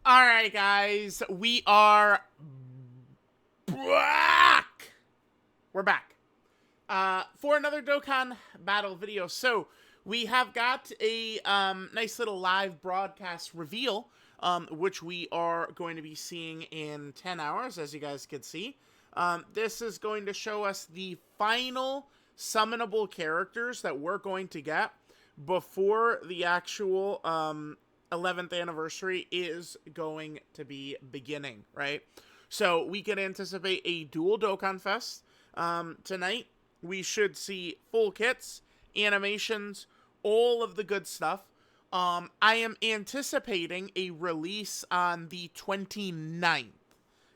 Alright, guys, we are back! We're back. For another Dokkan battle video. So, we have got a nice little live broadcast reveal, which we are going to be seeing in 10 hours, as you guys can see. This is going to show us the final summonable characters that we're going to get before the actual 11th anniversary is going to be beginning, right? So we can anticipate a dual Dokkan Fest tonight. We should see full kits, animations, all of the good stuff. I am anticipating a release on the 29th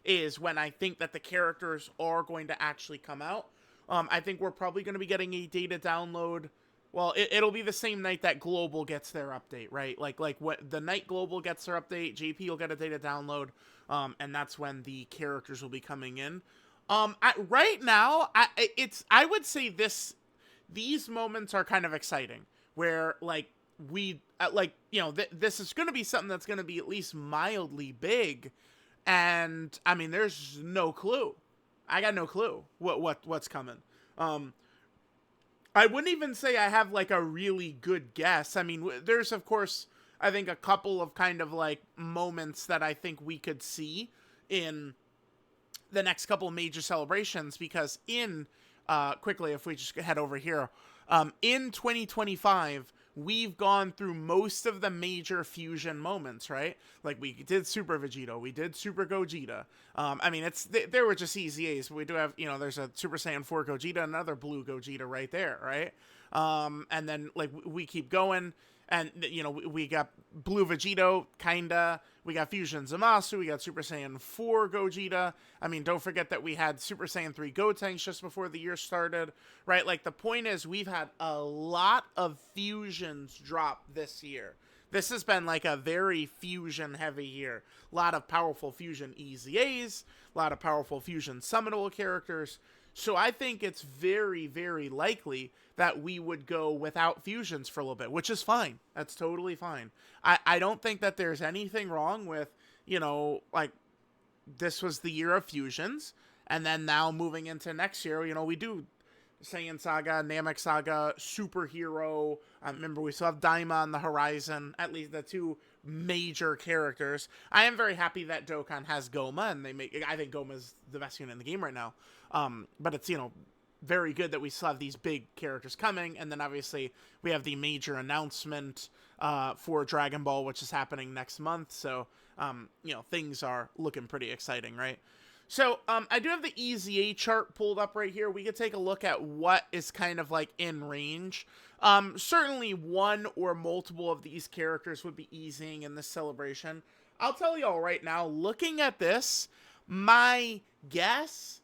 is when I think that the characters are going to actually come out. I think we're probably going to be getting a data download. Well, it'll be the same night that Global gets their update, right? Like what the night Global gets their update, JP will get a data download, and that's when the characters will be coming in. Right now, I would say these moments are kind of exciting, where like this is going to be something that's going to be at least mildly big, and I mean, there's no clue. I got no clue what's coming. I wouldn't even say I have, like, a really good guess. I mean, there's, of course, I think a couple of kind of, like, moments that I think we could see in the next couple of major celebrations, because quickly, if we just head over here, in 2025, we've gone through most of the major fusion moments, right? Like, we did Super Vegito, we did Super Gogeta. I mean, they were just easy A's. We do have, there's a Super Saiyan 4 Gogeta, another blue Gogeta right there, right? And then, like, we keep going, and, we got blue Vegito, kinda. We got Fusion Zamasu, we got Super Saiyan 4 Gogeta. I mean, don't forget that we had Super Saiyan 3 Gotenks just before the year started, right? Like, the point is, we've had a lot of fusions drop this year. This has been, like, a very fusion-heavy year. A lot of powerful fusion EZAs, a lot of powerful fusion summonable characters. So I think it's very, very likely that we would go without fusions for a little bit, which is fine. That's totally fine. I don't think that there's anything wrong with, like, this was the year of fusions, and then now moving into next year, we do Saiyan Saga, Namek Saga, Superhero. Remember, we still have Daima on the horizon, at least the two major characters. I am very happy that Dokkan has Goma, and I think Goma is the best unit in the game right now. But it's, very good that we still have these big characters coming, and then obviously we have the major announcement for Dragon Ball, which is happening next month, so, things are looking pretty exciting, right? So, I do have the EZA chart pulled up right here. We could take a look at what is kind of, like, in range. Certainly one or multiple of these characters would be easing in this celebration. I'll tell y'all right now, looking at this, my guess,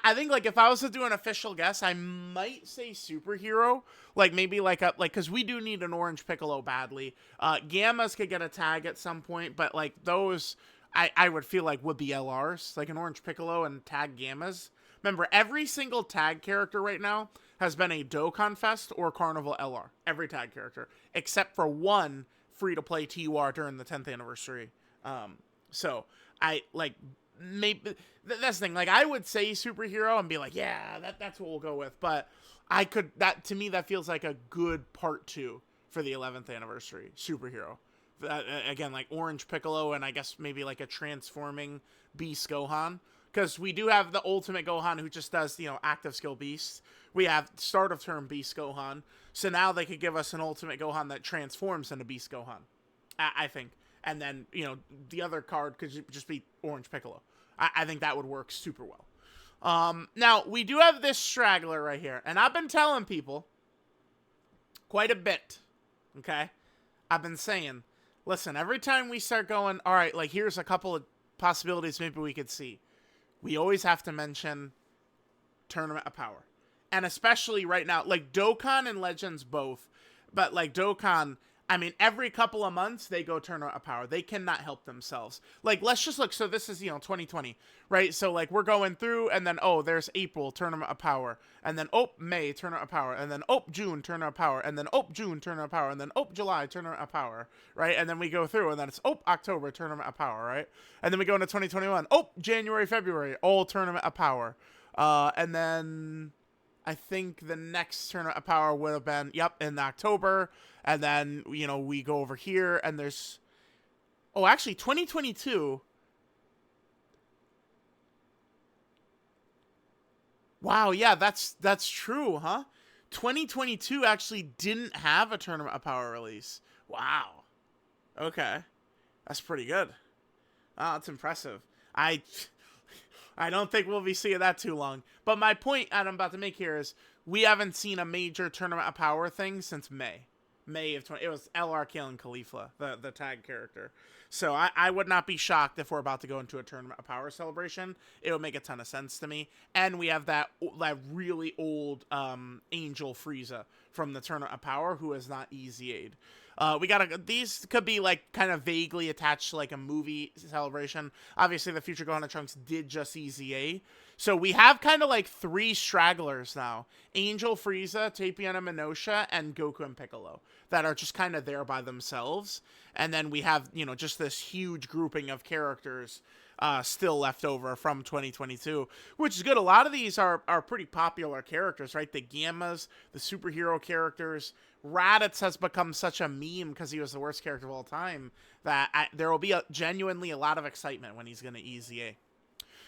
I think, like, if I was to do an official guess, I might say Superhero. Like, maybe, because we do need an Orange Piccolo badly. Gammas could get a tag at some point, but, like, those, I would feel like would be LRs. Like, an Orange Piccolo and tag Gammas. Remember, every single tag character right now has been a Dokkan Fest or Carnival LR. Every tag character. Except for one free-to-play TUR during the 10th anniversary. So, maybe that's the thing. Like, I would say Superhero and be like, yeah, that's what we'll go with. But to me, that feels like a good part 2 for the 11th anniversary. Superhero. Again, like Orange Piccolo, and I guess maybe like a transforming Beast Gohan. Because we do have the Ultimate Gohan who just does, active skill Beast. We have start of turn Beast Gohan. So now they could give us an Ultimate Gohan that transforms into Beast Gohan. I think. And then, the other card could just be Orange Piccolo. I think that would work super well. Now, we do have this straggler right here. And I've been telling people quite a bit. Okay? I've been saying, listen, every time we start going, all right, like, here's a couple of possibilities maybe we could see. We always have to mention Tournament of Power. And especially right now, like, Dokkan and Legends both. But, like, Dokkan, I mean, every couple of months they go Tournament of Power. They cannot help themselves. Like, let's just look. So this is, 2020, right? So like we're going through, and then there's April Tournament of Power, and then May Tournament of Power, and then June Tournament of Power, and then June Tournament of Power, and then July Tournament of Power, right? And then we go through, and then it's October Tournament of Power, right? And then we go into 2021. January, February, all Tournament of Power, and then I think the next Tournament of Power would have been, in October. And then, we go over here and there's, actually 2022. Wow. Yeah, that's true, huh? 2022 actually didn't have a Tournament of Power release. Wow. Okay. That's pretty good. Oh, that's impressive. I don't think we'll be seeing that too long. But my point that I'm about to make here is we haven't seen a major Tournament of Power thing since May of 20. It was LR Kalen Khalifa, the tag character. So I would not be shocked if we're about to go into a Tournament of Power celebration. It would make a ton of sense to me. And we have that really old Angel Frieza from the Tournament of Power who is not EZA'd. These could be like kind of vaguely attached to like a movie celebration. Obviously, the Future Gohan and Trunks did just EZA. So we have kind of like 3 stragglers now. Angel, Frieza, Tapiana, Minosha, and Goku and Piccolo that are just kind of there by themselves. And then we have, just this huge grouping of characters still left over from 2022, which is good. A lot of these are pretty popular characters, right? The Gammas, the superhero characters. Raditz has become such a meme because he was the worst character of all time that there will be genuinely a lot of excitement when he's going to EZA.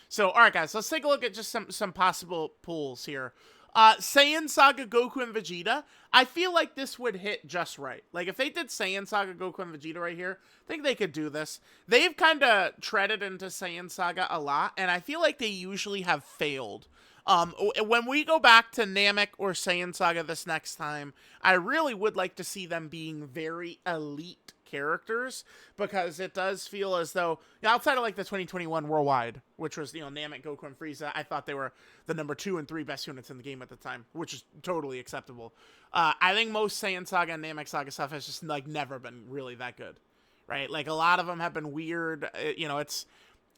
So, all right, guys, let's take a look at just some possible pulls here. Saiyan Saga, Goku, and Vegeta. I feel like this would hit just right. Like, if they did Saiyan Saga, Goku, and Vegeta right here, I think they could do this. They've kind of treaded into Saiyan Saga a lot, and I feel like they usually have failed. When we go back to Namek or Saiyan Saga this next time, I really would like to see them being very elite characters, because it does feel as though, outside of like the 2021 Worldwide, which was, Namek, Goku, and Frieza, I thought they were the number 2 and 3 best units in the game at the time, which is totally acceptable. I think most Saiyan Saga and Namek Saga stuff has just like never been really that good, right? Like a lot of them have been weird. It's,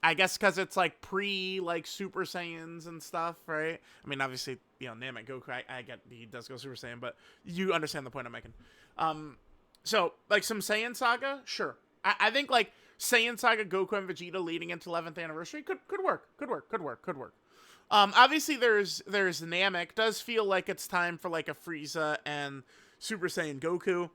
I guess because it's like like Super Saiyans and stuff, right? I mean, obviously, Namek, Goku, I get he does go Super Saiyan, but you understand the point I'm making. So, like, some Saiyan Saga? Sure. I think, like, Saiyan Saga, Goku, and Vegeta leading into 11th anniversary could work. Obviously, there's Namek. Does feel like it's time for, like, a Frieza and Super Saiyan Goku.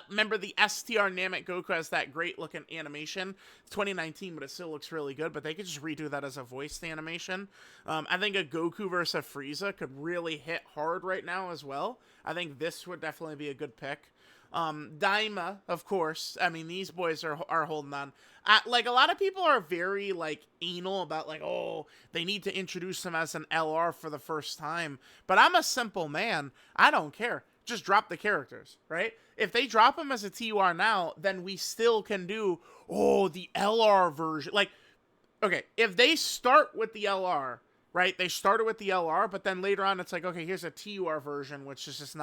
Remember, the STR Namek Goku has that great-looking animation. It's 2019, but it still looks really good. But they could just redo that as a voiced animation. I think a Goku versus a Frieza could really hit hard right now as well. I think this would definitely be a good pick. Daima, of course. I mean, these boys are holding on. Like, a lot of people are very, like, anal about, like, they need to introduce them as an LR for the first time. But I'm a simple man. I don't care. Just drop the characters, right? If they drop them as a TUR now, then we still can do, the LR version. Like, okay, if they start with the LR, right? They started with the LR, but then later on it's like, okay, here's a TUR version, which is just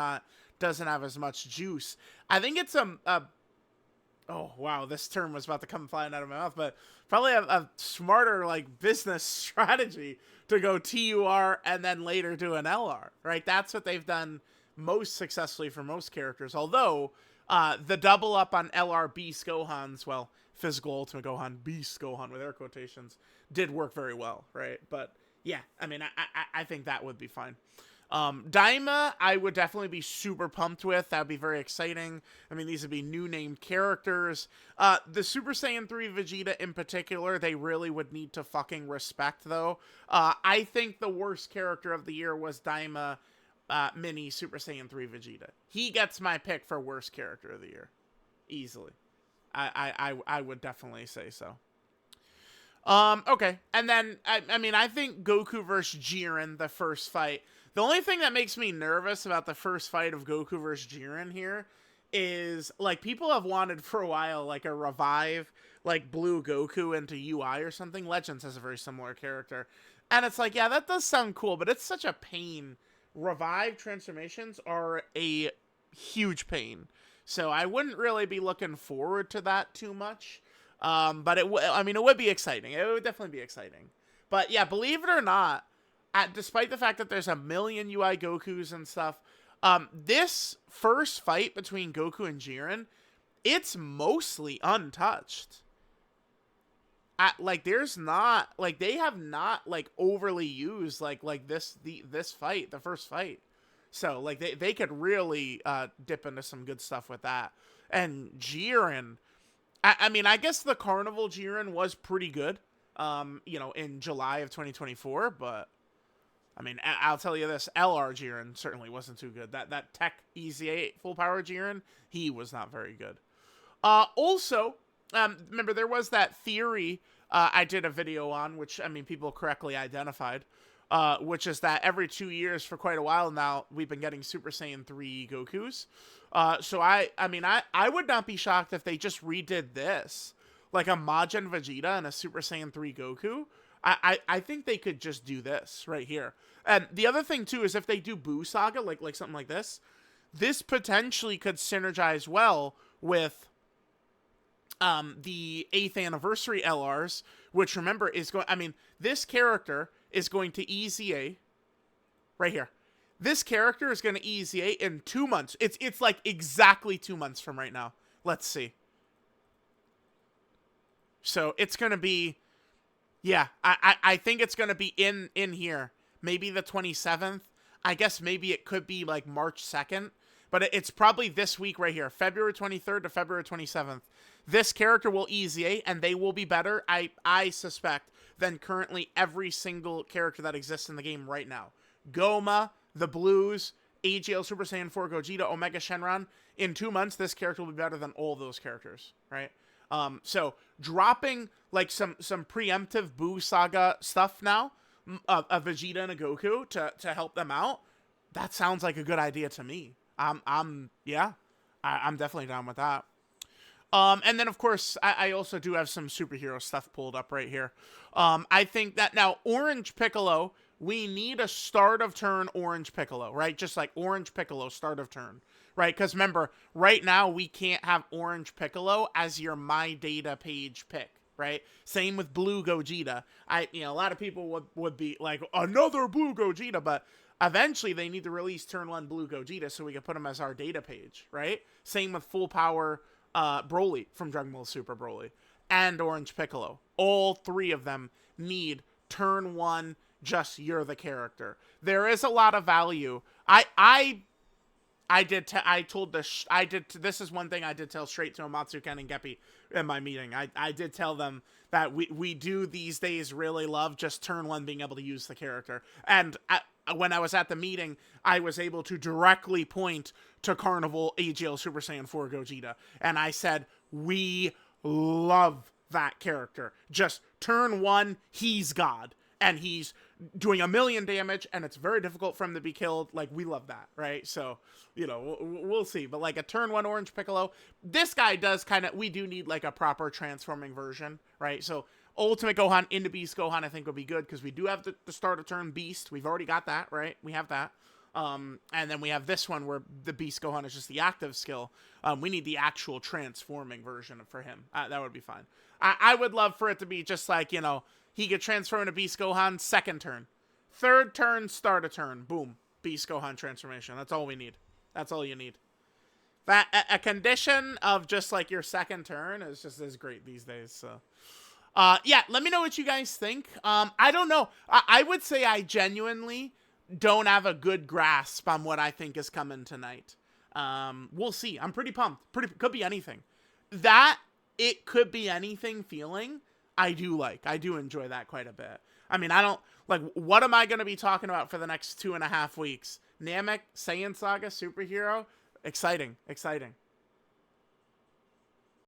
doesn't have as much juice. I think it's oh, wow, this term was about to come flying out of my mouth, but probably a smarter, like, business strategy to go TUR and then later do an LR, right? That's what they've done most successfully for most characters. Although, the double up on LR Beast Gohans, well, Physical Ultimate Gohan, Beast Gohan with air quotations, did work very well, right? But, yeah, I mean, I think that would be fine. Daima, I would definitely be super pumped with. That would be very exciting. I mean, these would be new named characters. The Super Saiyan 3 Vegeta in particular, they really would need to fucking respect, though. I think the worst character of the year was Daima Mini Super Saiyan 3 Vegeta. He gets my pick for worst character of the year. Easily. I would definitely say so. Okay. And then, I mean, I think Goku versus Jiren, the first fight. The only thing that makes me nervous about the first fight of Goku versus Jiren here is, like, people have wanted for a while, like, a revive, like, Blue Goku into UI or something. Legends has a very similar character. And it's like, yeah, that does sound cool, but it's such a pain. Revive transformations are a huge pain. So I wouldn't really be looking forward to that too much. But I mean, it would be exciting. It would definitely be exciting. But yeah, believe it or not, despite the fact that there's a million UI Gokus and stuff, this first fight between Goku and Jiren, it's mostly untouched. Like there's not, like they have not like overly used like this fight, the first fight. So like they could really dip into some good stuff with that. And Jiren, I mean, I guess the Carnival Jiren was pretty good, you know, in July of 2024, but I mean, I'll tell you this, LR Jiren certainly wasn't too good. That Tech EZ8 full power Jiren, he was not very good. Also, remember there was that theory I did a video on, which, I mean, people correctly identified, which is that every 2 years for quite a while now, we've been getting Super Saiyan 3 Gokus. So I mean, I would not be shocked if they just redid this, like a Majin Vegeta and a Super Saiyan 3 Goku. I think they could just do this right here. And the other thing, too, is if they do Buu Saga, like something like this potentially could synergize well with the 8th anniversary LRs, which, remember, is going... I mean, this character is going to EZA right here. This character is going to EZA in 2 months. It's like exactly 2 months from right now. Let's see. So it's going to be... Yeah, I think it's going to be in here. Maybe the 27th. I guess maybe it could be like March 2nd. But it's probably this week right here. February 23rd to February 27th. This character will EZA, and they will be better, I suspect, than currently every single character that exists in the game right now. Goma, the Blues, AGL Super Saiyan 4 Gogeta, Omega Shenron. In 2 months, this character will be better than all those characters, right? So dropping like some preemptive Buu Saga stuff now, a Vegeta and a Goku to help them out. That sounds like a good idea to me. I'm definitely down with that. And then of course I also do have some superhero stuff pulled up right here. I think that now Orange Piccolo, we need a start of turn Orange Piccolo, right? Just like Orange Piccolo start of turn. Right, because remember, right now we can't have Orange Piccolo as your My Data page pick, right? Same with Blue Gogeta. A lot of people would be like, another Blue Gogeta, but eventually they need to release Turn 1 Blue Gogeta so we can put him as our data page, right? Same with Full Power Broly from Dragon Ball Super Broly and Orange Piccolo. All three of them need Turn 1, just you're the character. There is a lot of value. This is one thing I did tell straight to Amatsu, Ken, and Geppy in my meeting. I did tell them that we do these days really love just turn 1 being able to use the character. And when I was at the meeting, I was able to directly point to Carnival AGL Super Saiyan 4 Gogeta. And I said, we love that character. Just turn 1, he's God. And he's doing 1,000,000 damage, and it's very difficult for him to be killed. Like, we love that, right? So, we'll see. But, like, a turn 1 Orange Piccolo, this guy does kind of... We do need, like, a proper transforming version, right? So, Ultimate Gohan into Beast Gohan, I think, would be good, because we do have the start of turn Beast. We've already got that, right? We have that. And then we have this one where the Beast Gohan is just the active skill. We need the actual transforming version for him. That would be fine. I would love for it to be just like, he could transform into Beast Gohan, second turn. Third turn, start a turn. Boom. Beast Gohan transformation. That's all we need. That's all you need. That a condition of just like your second turn is great these days. So, yeah, let me know what you guys think. I don't know. I would say I genuinely don't have a good grasp on what I think is coming tonight. We'll see. I'm pretty pumped. Could be anything. That it could be anything feeling. I do enjoy that quite a bit. I mean, what am I going to be talking about for the next 2.5 weeks? Namek, Saiyan Saga, superhero? Exciting.